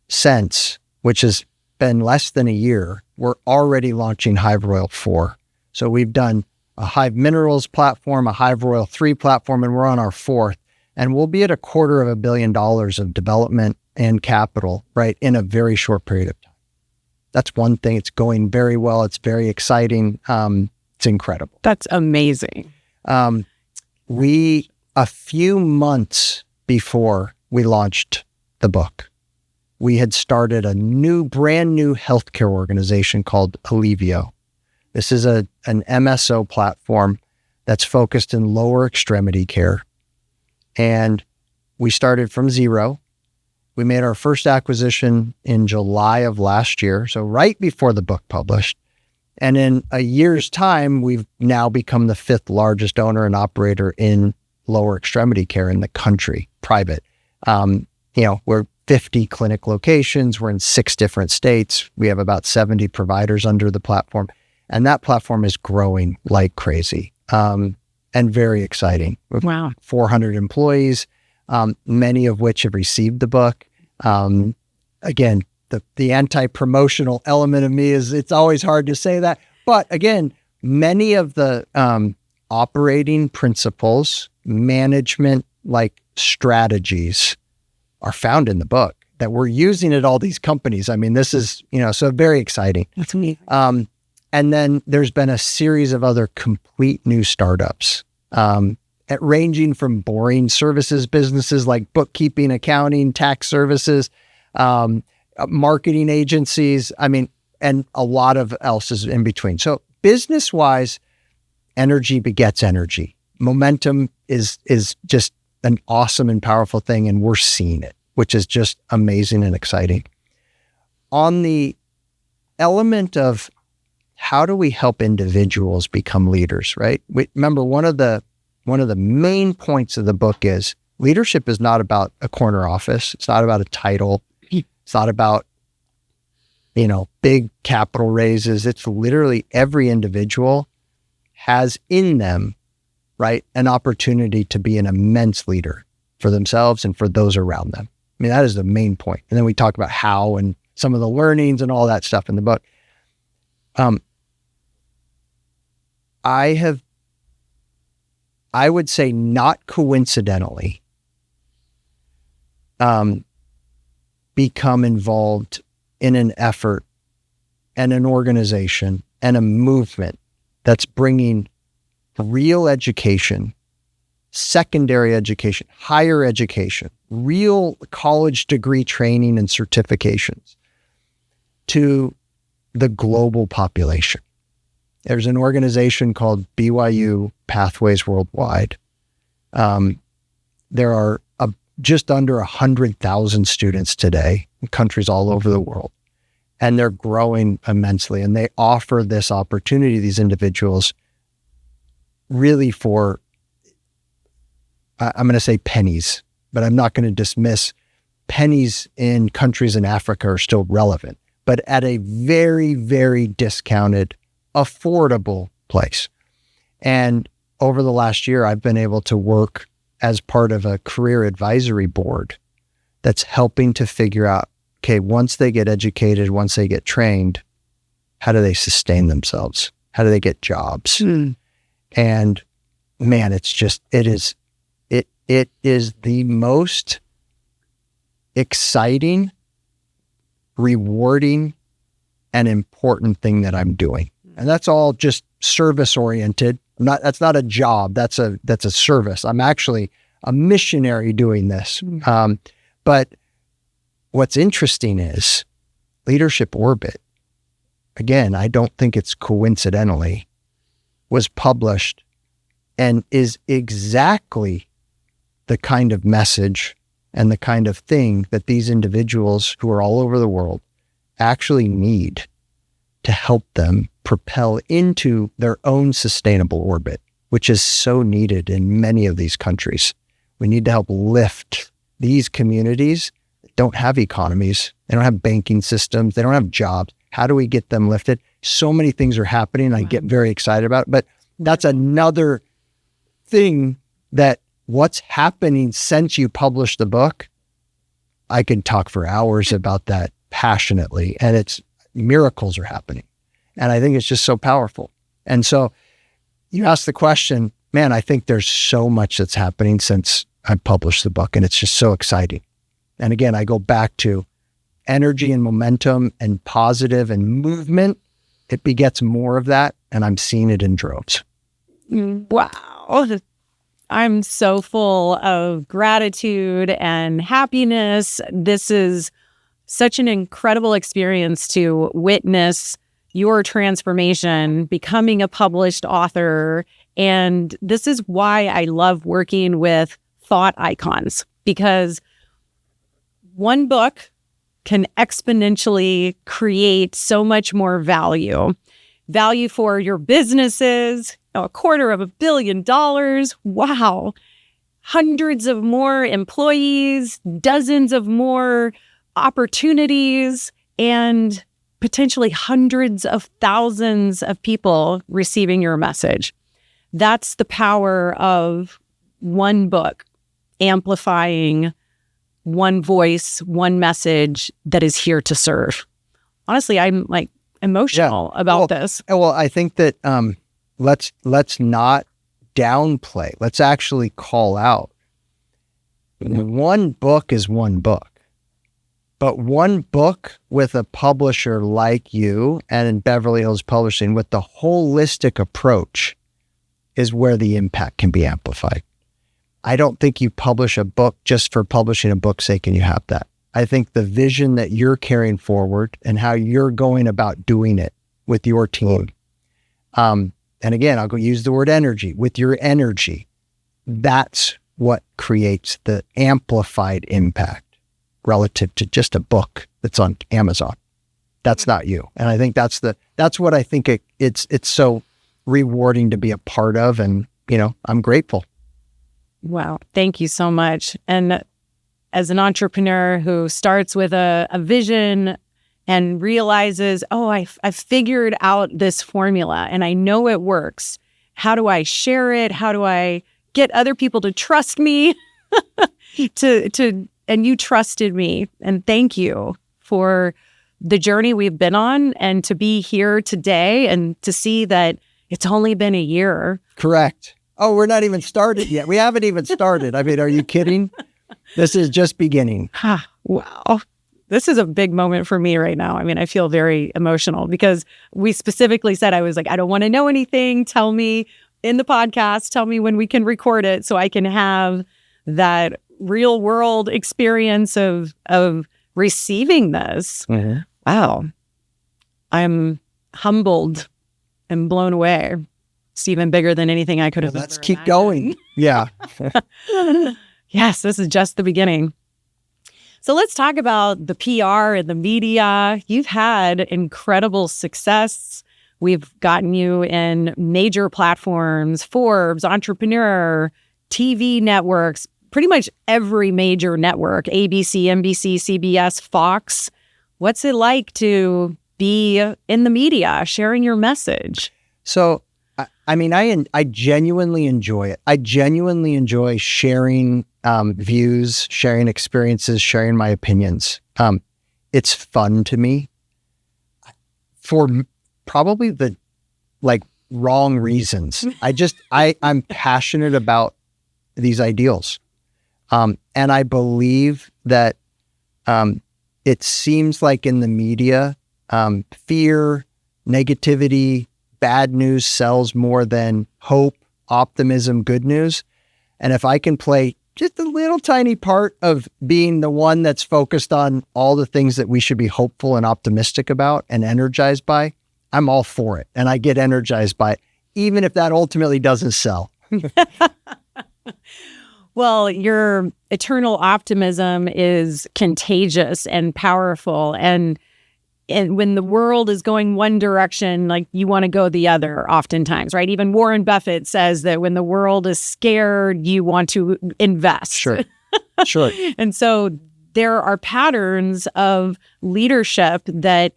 since, which has been less than a year, we're already launching Hive Royal 4. So we've done a Hive Minerals platform, a Hive Royal 3 platform, and we're on our 4th. And we'll be at $250 million of development and capital, right, in a very short period of time. That's one thing. It's going very well. It's very exciting. It's incredible.
That's amazing.
A few months before we launched the book, we had started a brand new healthcare organization called Allevio. This is an MSO platform that's focused in lower extremity care. And we started from zero. We made our first acquisition in July of last year, so right before the book published. And in a year's time, we've now become the 5th largest owner and operator in lower extremity care in the country, private. We're 50 clinic locations. We're in 6 different states. We have about 70 providers under the platform. And that platform is growing like crazy and very exciting.
Wow.
400 employees, many of which have received the book. Again, the anti-promotional element of me is it's always hard to say that. But again, many of the operating principles, management like strategies are found in the book that we're using at all these companies. I mean, this is, so very exciting.
That's amazing.
And then there's been a series of other complete new startups, ranging from boring services businesses like bookkeeping, accounting, tax services, marketing agencies. I mean, and a lot of else is in between. So business-wise, energy begets energy. Momentum is just an awesome and powerful thing, and we're seeing it, which is just amazing and exciting. On the element of how do we help individuals become leaders, right? Remember, one of the main points of the book is leadership is not about a corner office. It's not about a title. It's not about, big capital raises. It's literally every individual has in them, right, an opportunity to be an immense leader for themselves and for those around them. I mean, that is the main point. And then we talk about how and some of the learnings and all that stuff in the book. I would say not coincidentally, become involved in an effort and an organization and a movement that's bringing real education, secondary education, higher education, real college degree training and certifications to the global population. There's an organization called BYU Pathways Worldwide. There are just under 100,000 students today in countries all over the world, and they're growing immensely. And they offer this opportunity to these individuals really for, I'm going to say pennies, but I'm not going to dismiss pennies in countries in Africa are still relevant, but at a very, very discounted, affordable place. And over the last year, I've been able to work as part of a career advisory board that's helping to figure out, okay, once they get educated, once they get trained, how do they sustain themselves? How do they get jobs? And man, it is the most exciting, rewarding, and important thing that I'm doing. And that's all just service oriented. That's not a job. That's a service. I'm actually a missionary doing this. But what's interesting is Leadership Orbit, again, I don't think it's coincidentally, was published and is exactly the kind of message and the kind of thing that these individuals who are all over the world actually need to help them propel into their own sustainable orbit, which is so needed in many of these countries. We need to help lift these communities that don't have economies. They don't have banking systems. They don't have jobs. How do we get them lifted? So many things are happening. I get very excited about it, but that's another thing that what's happening since you published the book. I could talk for hours about that passionately, and it's miracles are happening. And I think it's just so powerful. And so you ask the question, man, I think there's so much that's happening since I published the book, and it's just so exciting. And again, I go back to energy and momentum and positive and movement. It begets more of that, and I'm seeing it in droves.
Wow. I'm so full of gratitude and happiness. This is such an incredible experience to witness your transformation, becoming a published author. And this is why I love working with thought icons, because one book can exponentially create so much more value for your businesses, $250 million. Wow. hundreds of more employees, dozens of more opportunities, and potentially hundreds of thousands of people receiving your message. That's the power of one book amplifying one voice, one message that is here to serve. Honestly, I'm like emotional about this.
Well, I think that let's not downplay. Let's actually call out. One book is one book. But one book with a publisher like you and in Beverly Hills Publishing with the holistic approach is where the impact can be amplified. I don't think you publish a book just for publishing a book's sake and you have that. I think the vision that you're carrying forward and how you're going about doing it with your team. And again, I'll go use the word energy. With your energy, that's what creates the amplified impact relative to just a book that's on Amazon. That's not you. And I think that's what I think it's so rewarding to be a part of. And, I'm grateful.
Wow. Thank you so much. And as an entrepreneur who starts with a vision and realizes, I've figured out this formula and I know it works. How do I share it? How do I get other people to trust me? And you trusted me. And thank you for the journey we've been on and to be here today and to see that it's only been a year.
Correct. Oh, we're not even started yet. We haven't even started. I mean, are you kidding? This is just beginning.
Wow. This is a big moment for me right now. I mean, I feel very emotional because we specifically said, I was like, I don't want to know anything. Tell me in the podcast, tell me when we can record it so I can have that real world experience of receiving this.
Mm-hmm.
Wow. I'm humbled and blown away. It's even bigger than anything I could have
Let's
ever
keep
imagined.
going. Yeah.
Yes, this is just the beginning. So let's talk about the PR and the media. You've had incredible success. We've gotten you in major platforms, Forbes, Entrepreneur, TV networks, pretty much every major network, ABC, NBC, CBS, Fox. What's it like to be in the media, sharing your message?
So, I genuinely enjoy it. I genuinely enjoy sharing views, sharing experiences, sharing my opinions. It's fun to me for probably the wrong reasons. I'm passionate about these ideals. And I believe that it seems like in the media, fear, negativity, bad news sells more than hope, optimism, good news. And if I can play just a little tiny part of being the one that's focused on all the things that we should be hopeful and optimistic about and energized by, I'm all for it. And I get energized by it, even if that ultimately doesn't sell.
Well, your eternal optimism is contagious and powerful. And when the world is going one direction, you want to go the other oftentimes, right? Even Warren Buffett says that when the world is scared, you want to invest.
Sure.
And so there are patterns of leadership that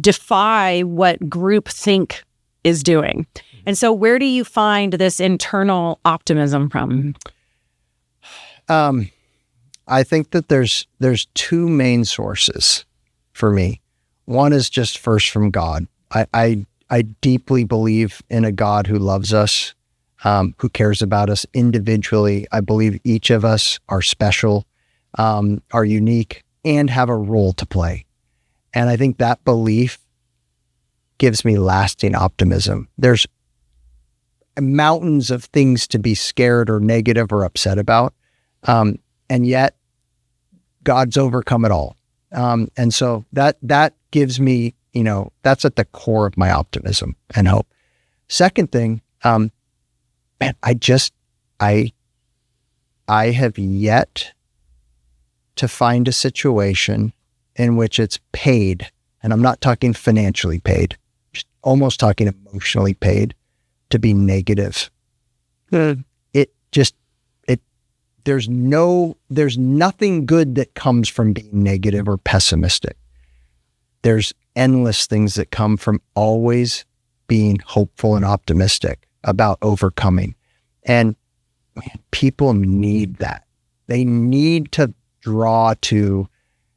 defy what groupthink is doing. And so where do you find this internal optimism from?
I think that there's two main sources for me. One is just first from God. I deeply believe in a God who loves us, who cares about us individually. I believe each of us are special, are unique, and have a role to play. And I think that belief gives me lasting optimism. There's mountains of things to be scared or negative or upset about. And yet God's overcome it all. And so that gives me, that's at the core of my optimism and hope. Second thing, I have yet to find a situation in which it's paid, and I'm not talking financially paid, just almost talking emotionally paid, to be negative. there's nothing good that comes from being negative or pessimistic. There's endless things that come from always being hopeful and optimistic about overcoming. And man, people need that. They need to draw to,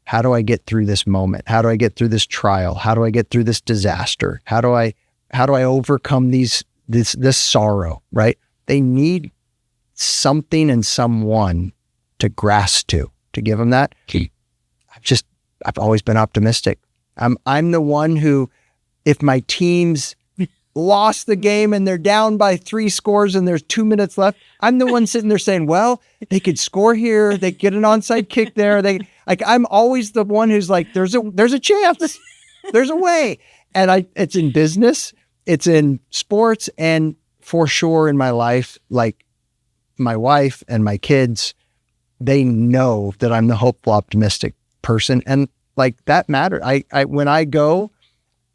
how do I get through this moment? How do I get through this trial? How do I get through this disaster? How do I overcome this sorrow, right? They need something and someone to grasp to give them that. I've always been optimistic. I'm the one who, if my team's lost the game and they're down by 3 scores and there's 2 minutes left, I'm the one sitting there saying, well, they could score here, they get an onside kick there. I'm always the one who's like, there's a chance, there's a way. And it's in business, it's in sports, and for sure in my life, like my wife and my kids, they know that I'm the hopeful, optimistic person. And like that matters. I when I go,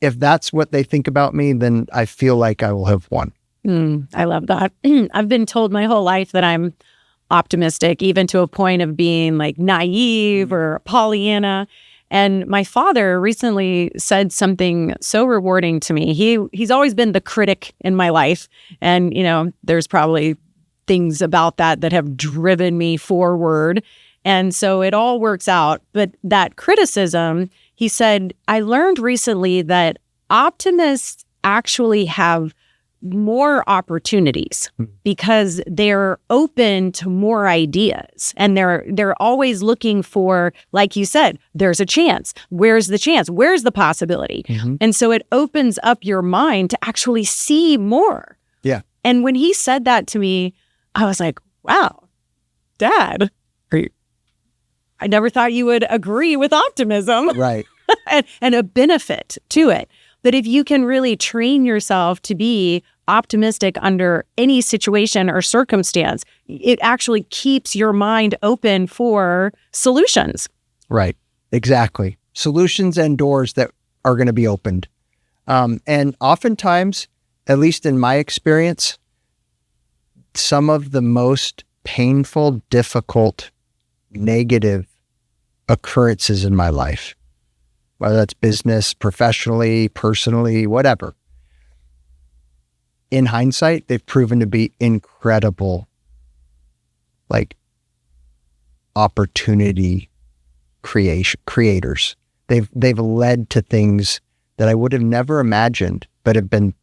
if that's what they think about me, then I feel like I will have won.
I love that. I've been told my whole life that I'm optimistic, even to a point of being like naive or Pollyanna. And my father recently said something so rewarding to me. He's always been the critic in my life. And, there's probably things about that have driven me forward. And so it all works out. But that criticism, he said, I learned recently that optimists actually have more opportunities because they're open to more ideas, and they're always looking for, like you said, there's a chance. Where's the chance? Where's the possibility? Mm-hmm. And so it opens up your mind to actually see more.
Yeah.
And when he said that to me, I was like, wow, Dad, I never thought you would agree with optimism.
Right.
and a benefit to it. But if you can really train yourself to be optimistic under any situation or circumstance, it actually keeps your mind open for solutions.
Right. Exactly. Solutions and doors that are going to be opened. And oftentimes, at least in my experience, some of the most painful, difficult, negative occurrences in my life, whether that's business, professionally, personally, whatever, in hindsight, they've proven to be incredible, like, opportunity creators. They've led to things that I would have never imagined, but have been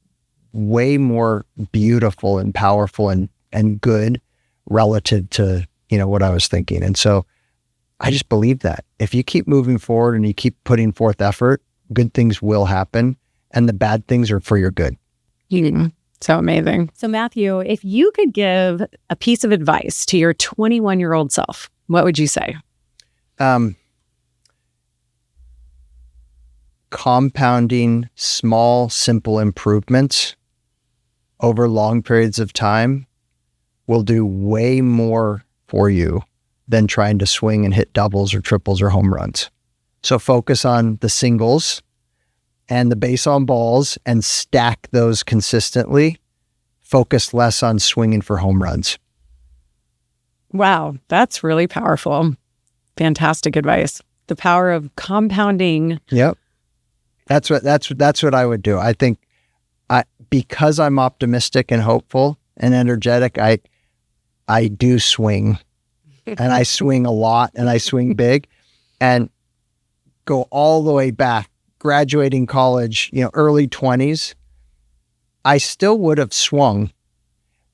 way more beautiful and powerful and good relative to, what I was thinking. And so I just believe that if you keep moving forward and you keep putting forth effort, good things will happen, and the bad things are for your good.
So amazing. So Matthew, if you could give a piece of advice to your 21-year-old self, what would you say?
Compounding small, simple improvements over long periods of time will do way more for you than trying to swing and hit doubles or triples or home runs. So focus on the singles and the base on balls and stack those consistently. Focus less on swinging for home runs.
Wow, that's really powerful. Fantastic advice. The power of compounding.
Yep. That's what I would do. I think because I'm optimistic and hopeful and energetic, I do swing. And I swing a lot, and I swing big, and go all the way back, graduating college, early 20s, I still would have swung.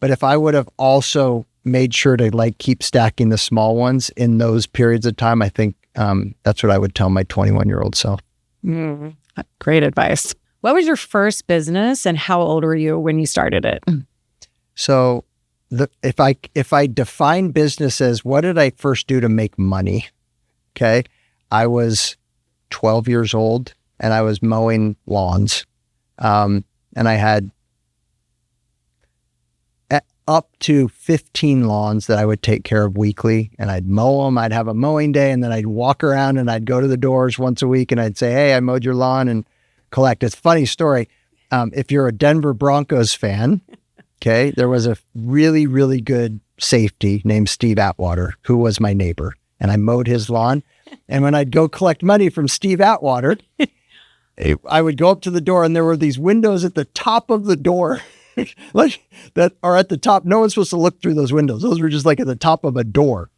But if I would have also made sure to keep stacking the small ones in those periods of time, I think that's what I would tell my 21-year-old self.
Great advice. What was your first business, and how old were you when you started it?
So if I define business as what did I first do to make money, okay, I was 12 years old and I was mowing lawns, and I had up to 15 lawns that I would take care of weekly, and I'd mow them. I'd have a mowing day, and then I'd walk around and I'd go to the doors once a week and I'd say, hey, I mowed your lawn, and collect. It's a funny story. If you're a Denver Broncos fan, okay, there was a really, really good safety named Steve Atwater, who was my neighbor, and I mowed his lawn. And when I'd go collect money from Steve Atwater, I would go up to the door, and there were these windows at the top of the door like that are at the top. No one's supposed to look through those windows. Those were just like at the top of a door.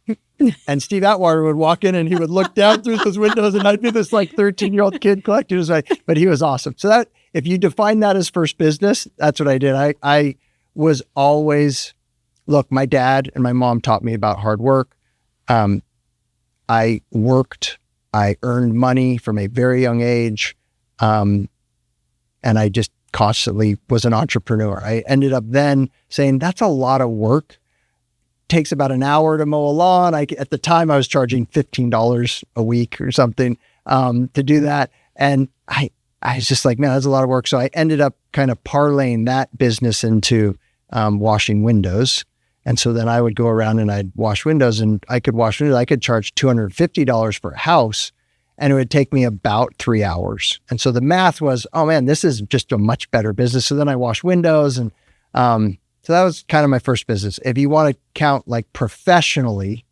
And Steve Atwater would walk in and he would look down through those windows, and I'd be this like 13-year-old kid collecting his money. But he was awesome. So that, if you define that as first business, that's what I did. I was always, look, my dad and my mom taught me about hard work. I worked, I earned money from a very young age. And I just constantly was an entrepreneur. I ended up then saying, that's a lot of work. Takes about an hour to mow a lawn. At the time I was charging $15 a week or something, to do that. And I was just like, man, that's a lot of work. So I ended up kind of parlaying that business into, washing windows. And so then I would go around and I'd wash windows, and I could wash windows. I could charge $250 for a house, and it would take me about 3 hours. And so the math was, oh man, this is just a much better business. So then I washed windows, and so that was kind of my first business. If you want to count like professionally,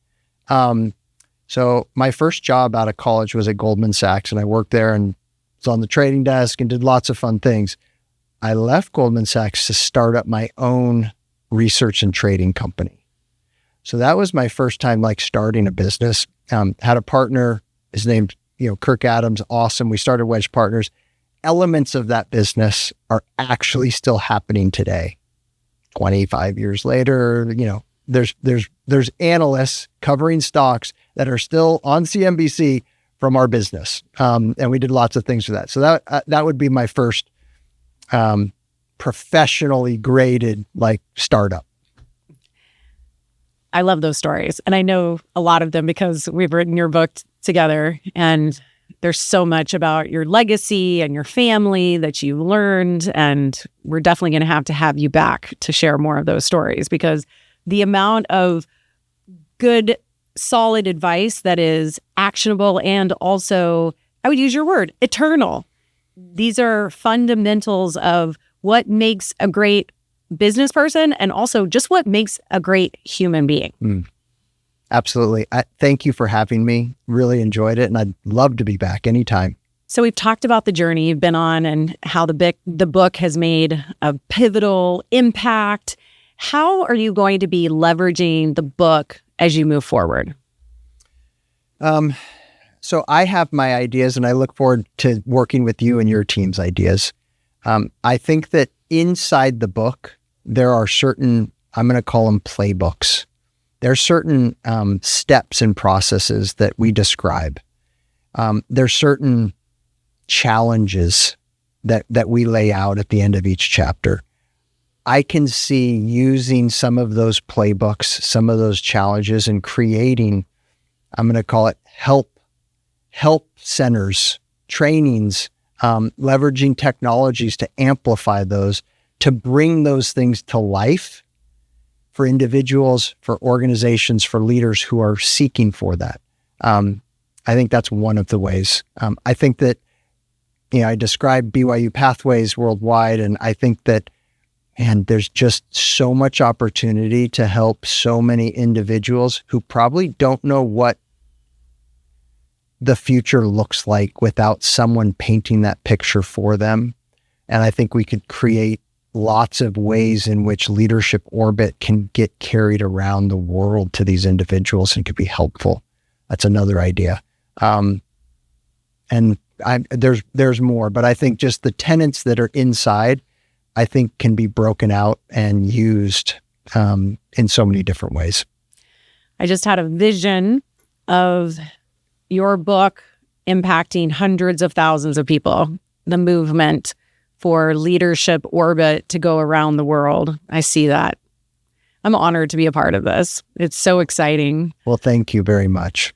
so my first job out of college was at Goldman Sachs, and I worked there and was on the trading desk and did lots of fun things. I left Goldman Sachs to start up my own research and trading company. So that was my first time like starting a business. Had a partner, his name's Kirk Adams, awesome. We started Wedge Partners. Elements of that business are actually still happening today. 25 years later, there's analysts covering stocks that are still on CNBC from our business. And we did lots of things for that. So that would be my first professionally graded like startup.
I love those stories. And I know a lot of them because we've written your book together, and there's so much about your legacy and your family that you learned. And we're definitely going to have you back to share more of those stories, because the amount of good, solid advice that is actionable and also, I would use your word, eternal. These are fundamentals of what makes a great business person, and also just what makes a great human being.
Absolutely. Thank you for having me. Really enjoyed it. And I'd love to be back anytime.
So we've talked about the journey you've been on and how the book has made a pivotal impact. How are you going to be leveraging the book as you move forward?
So I have my ideas, and I look forward to working with you and your team's ideas. I think that inside the book, there are certain, I'm going to call them playbooks. There are certain steps and processes that we describe. There's certain challenges that we lay out at the end of each chapter. I can see using some of those playbooks, some of those challenges, and creating, I'm going to call it help centers, trainings, leveraging technologies to amplify those, to bring those things to life for individuals, for organizations, for leaders who are seeking for that. I think that's one of the ways. I think that, I describe BYU Pathways worldwide, and I think that, man, there's just so much opportunity to help so many individuals who probably don't know what the future looks like without someone painting that picture for them. And I think we could create lots of ways in which leadership orbit can get carried around the world to these individuals and could be helpful. That's another idea. And there's more, but I think just the tenets that are inside, I think can be broken out and used in so many different ways.
I just had a vision of your book impacting hundreds of thousands of people, the movement for leadership orbit to go around the world. I see that. I'm honored to be a part of this. It's so exciting.
Well, thank you very much.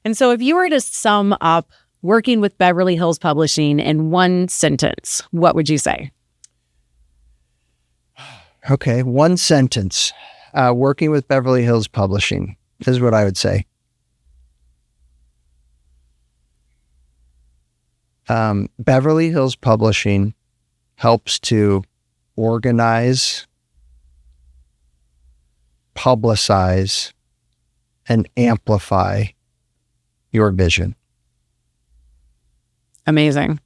And so if you were to sum up working with Beverly Hills Publishing in one sentence, what would you say?
Okay, one sentence. Working with Beverly Hills Publishing. This is what I would say. Beverly Hills Publishing helps to organize publicize and amplify your vision.
Amazing.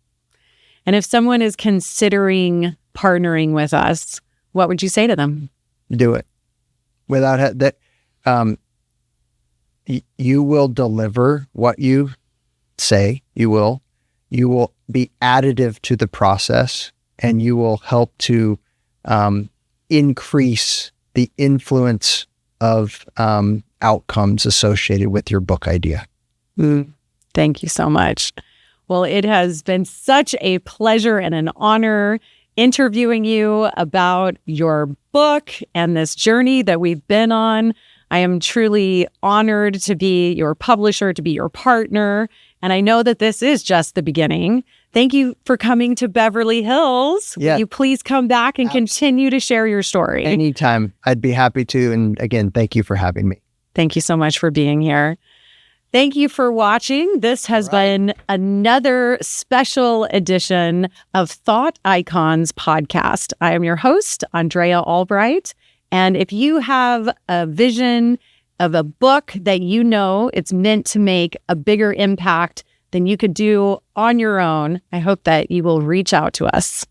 And if someone is considering partnering with us, what would you say to them?
Do it. Without that, you will deliver what you say. You will be additive to the process, and you will help to increase the influence of outcomes associated with your book idea.
Thank you so much. Well, it has been such a pleasure and an honor interviewing you about your book and this journey that we've been on. I am truly honored to be your publisher, to be your partner. And I know that this is just the beginning. Thank you for coming to Beverly Hills.
Yeah.
Will you please come back and continue to share your story?
Anytime. I'd be happy to. And again, thank you for having me.
Thank you so much for being here. Thank you for watching. This has been another special edition of Thought Icons podcast. I am your host, Andrea Albright. And if you have a vision of a book that you know it's meant to make a bigger impact than you could do on your own, I hope that you will reach out to us.